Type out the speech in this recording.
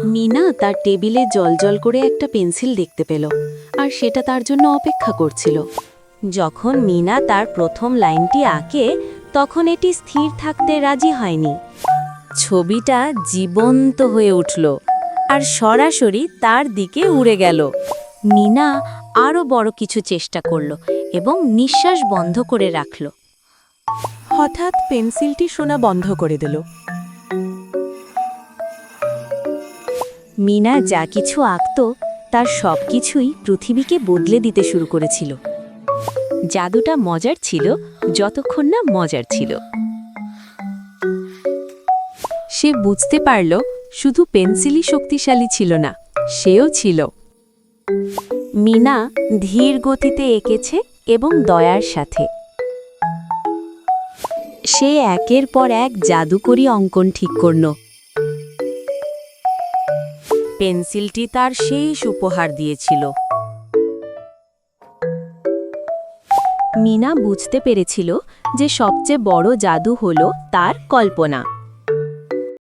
মিনা তার টেবিলে জলজল করে একটা পেন্সিল দেখতে পেল আর সেটা তার জন্য অপেক্ষা করছিল। যখন মিনা তার প্রথম লাইনটি আঁকে তখন এটি স্থির থাকতে রাজি হয়নি। ছবিটা জীবন্ত হয়ে উঠল আর সরাসরি তার দিকে উড়ে গেল। মিনা আরও বড় কিছু চেষ্টা করল এবং নিঃশ্বাস বন্ধ করে রাখল। হঠাৎ পেন্সিলটি শোনা বন্ধ করে দিল। মিনা যা কিছু আঁকত তার সব কিছুই পৃথিবীকে বদলে দিতে শুরু করেছিল। জাদুটা মজার ছিল যতক্ষণ না মজার ছিল। সে বুঝতে পারল শুধু পেন্সিলই শক্তিশালী ছিল না, সেও ছিল। মিনা ধীর গতিতে এঁকেছে এবং দয়ার সাথে। সে একের পর এক জাদুকরী অঙ্কন ঠিক করল। পেন্সিলটি তার শেষ উপহার দিয়েছিল। মিনা বুঝতে পেরেছিল যে সবচেয়ে বড় জাদু হলো তার কল্পনা।